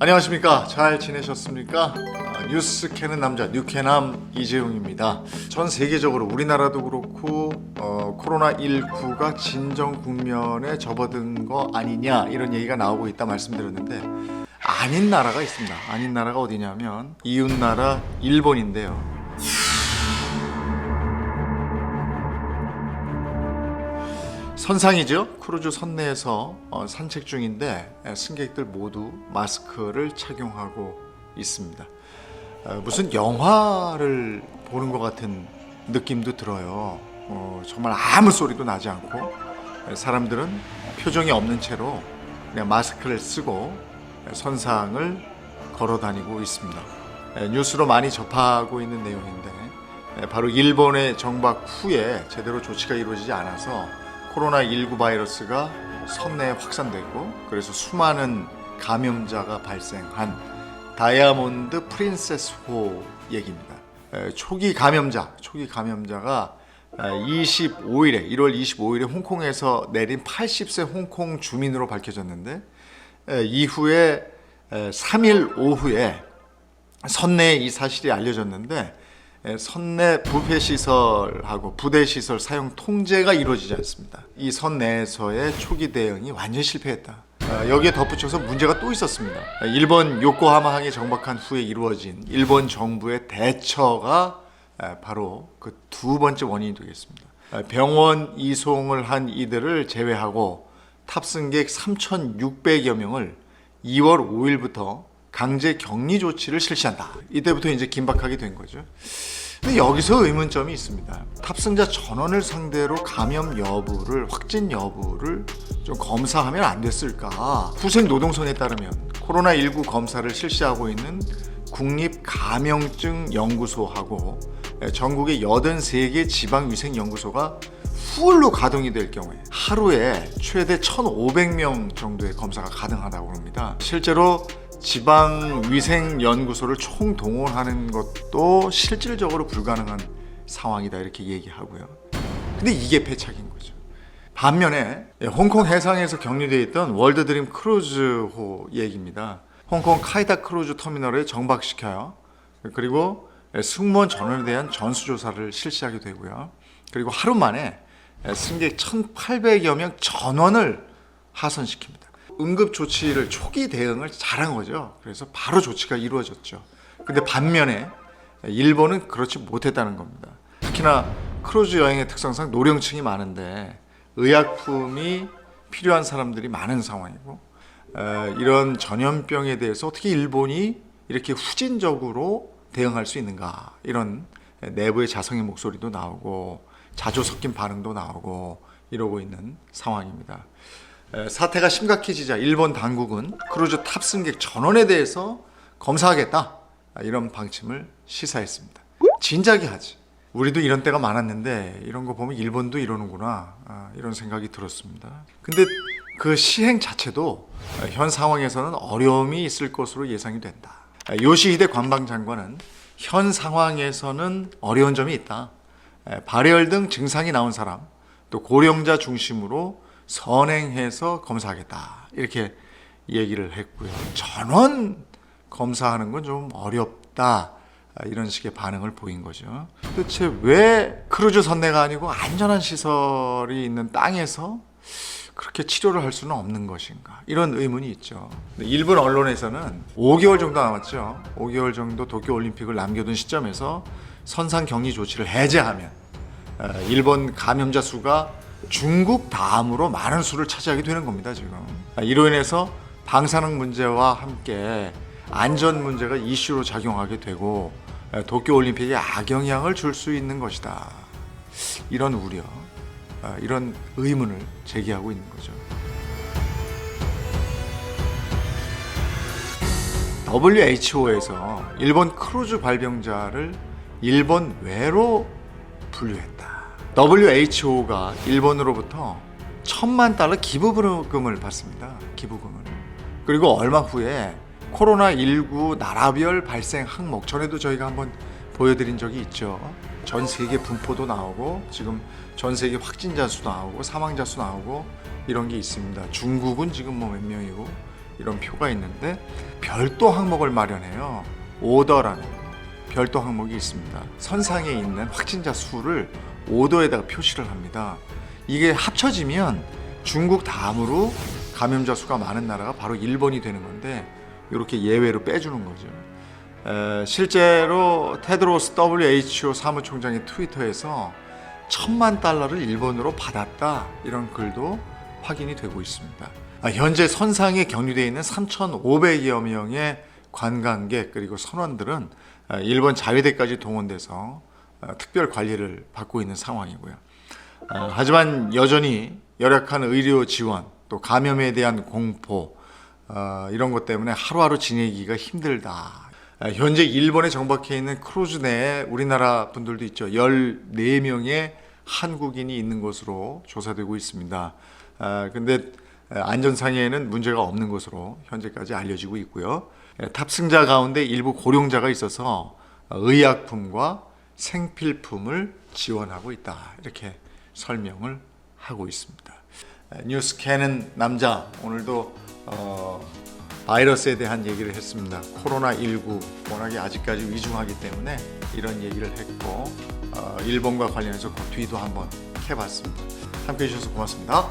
안녕하십니까? 잘 지내셨습니까? 뉴스 캐는 남자 뉴캐남 이재용입니다. 전 세계적으로 우리나라도 그렇고 코로나19가 진정 국면에 접어든 거 아니냐 이런 얘기가 나오고 있다 말씀드렸는데 아닌 나라가 있습니다. 아닌 나라가 어디냐면 이웃나라 일본인데요. 선상이죠. 크루즈 선내에서 산책 중인데 승객들 모두 마스크를 착용하고 있습니다. 무슨 영화를 보는 것 같은 느낌도 들어요. 정말 아무 소리도 나지 않고 사람들은 표정이 없는 채로 그냥 마스크를 쓰고 선상을 걸어 다니고 있습니다. 뉴스로 많이 접하고 있는 내용인데 바로 일본의 정박 후에 제대로 조치가 이루어지지 않아서 코로나19 바이러스가 선내에 확산되고 그래서 수많은 감염자가 발생한 다이아몬드 프린세스호 얘기입니다. 초기 감염자가 1월 25일에 홍콩에서 내린 80세 홍콩 주민으로 밝혀졌는데 이후에 3일 오후에 선내에 이 사실이 알려졌는데 선내 부패시설하고 부대시설 사용 통제가 이루어지지 않습니다. 이 선내에서의 초기 대응이 완전히 실패했다. 여기에 덧붙여서 문제가 또 있었습니다. 일본 요코하마항에 정박한 후에 이루어진 일본 정부의 대처가 바로 그 두 번째 원인이 되겠습니다. 병원 이송을 한 이들을 제외하고 탑승객 3,600여 명을 2월 5일부터 강제 격리 조치를 실시한다. 이때부터 이제 긴박하게 된 거죠. 근데 여기서 의문점이 있습니다. 탑승자 전원을 상대로 감염 여부를, 확진 여부를 좀 검사하면 안 됐을까? 후생노동선에 따르면 코로나19 검사를 실시하고 있는 국립감염증연구소하고 전국의 83개 지방위생연구소가 풀로 가동이 될 경우에 하루에 최대 1,500명 정도의 검사가 가능하다고 합니다. 실제로 지방위생연구소를 총동원하는 것도 실질적으로 불가능한 상황이다 이렇게 얘기하고요. 근데 이게 패착인 거죠. 반면에 홍콩 해상에서 격리되어 있던 월드드림 크루즈호 얘기입니다. 홍콩 카이다 크루즈 터미널에 정박시켜요. 그리고 승무원 전원에 대한 전수조사를 실시하게 되고요. 그리고 하루 만에 승객 1,800여 명 전원을 하선시킵니다. 응급조치를 초기 대응을 잘한 거죠. 그래서 바로 조치가 이루어졌죠. 근데 반면에 일본은 그렇지 못했다는 겁니다. 특히나 크루즈 여행의 특성상 노령층이 많은데 의약품이 필요한 사람들이 많은 상황이고 이런 전염병에 대해서 어떻게 일본이 이렇게 후진적으로 대응할 수 있는가 이런 내부의 자성의 목소리도 나오고 자조 섞인 반응도 나오고 이러고 있는 상황입니다. 사태가 심각해지자 일본 당국은 크루즈 탑승객 전원에 대해서 검사하겠다 이런 방침을 시사했습니다. 진작에 하지. 우리도 이런 때가 많았는데 이런 거 보면 일본도 이러는구나 이런 생각이 들었습니다. 근데 그 시행 자체도 현 상황에서는 어려움이 있을 것으로 예상이 된다. 요시히데 관방장관은 현 상황에서는 어려운 점이 있다. 발열 등 증상이 나온 사람 또 고령자 중심으로 선행해서 검사하겠다 이렇게 얘기를 했고요. 전원 검사하는 건 좀 어렵다 이런 식의 반응을 보인 거죠. 도대체 왜 크루즈 선내가 아니고 안전한 시설이 있는 땅에서 그렇게 치료를 할 수는 없는 것인가 이런 의문이 있죠. 일본 언론에서는 5개월 정도 남았죠. 5개월 정도 도쿄올림픽을 남겨둔 시점에서 선상 격리 조치를 해제하면 일본 감염자 수가 중국 다음으로 많은 수를 차지하게 되는 겁니다. 지금 이로 인해서 방사능 문제와 함께 안전 문제가 이슈로 작용하게 되고 도쿄올림픽에 악영향을 줄 수 있는 것이다. 이런 우려, 이런 의문을 제기하고 있는 거죠. WHO에서 일본 크루즈 발병자를 일본 외로 분류했다. WHO가 일본으로부터 1,000만 달러 기부금을 받습니다. 기부금을. 그리고 얼마 후에 코로나19 나라별 발생 항목 전에도 저희가 한번 보여드린 적이 있죠. 전 세계 분포도 나오고 지금 전 세계 확진자 수 나오고 사망자 수 나오고 이런 게 있습니다. 중국은 지금 몇 명이고 이런 표가 있는데 별도 항목을 마련해요. 오더라는 별도 항목이 있습니다. 선상에 있는 확진자 수를 오더에다가 표시를 합니다. 이게 합쳐지면 중국 다음으로 감염자 수가 많은 나라가 바로 일본이 되는 건데 이렇게 예외로 빼주는 거죠. 실제로 테드로스 WHO 사무총장이 트위터에서 $10,000,000를 일본으로 받았다 이런 글도 확인이 되고 있습니다. 현재 선상에 격리되어 있는 3,500여 명의 관광객 그리고 선원들은 일본 자위대까지 동원돼서 특별 관리를 받고 있는 상황이고요. 하지만 여전히 열악한 의료 지원 또 감염에 대한 공포 이런 것 때문에 하루하루 지내기가 힘들다. 현재 일본에 정박해 있는 크루즈 내에 우리나라 분들도 있죠. 14명의 한국인이 있는 것으로 조사되고 있습니다. 근데 안전상에는 문제가 없는 것으로 현재까지 알려지고 있고요. 탑승자 가운데 일부 고령자가 있어서 의약품과 생필품을 지원하고 있다. 이렇게 설명을 하고 있습니다. 뉴스 캐는 남자 오늘도 바이러스에 대한 얘기를 했습니다. 코로나19 워낙에 아직까지 위중하기 때문에 이런 얘기를 했고 일본과 관련해서 그 뒤도 한번 해봤습니다. 함께해 주셔서 고맙습니다.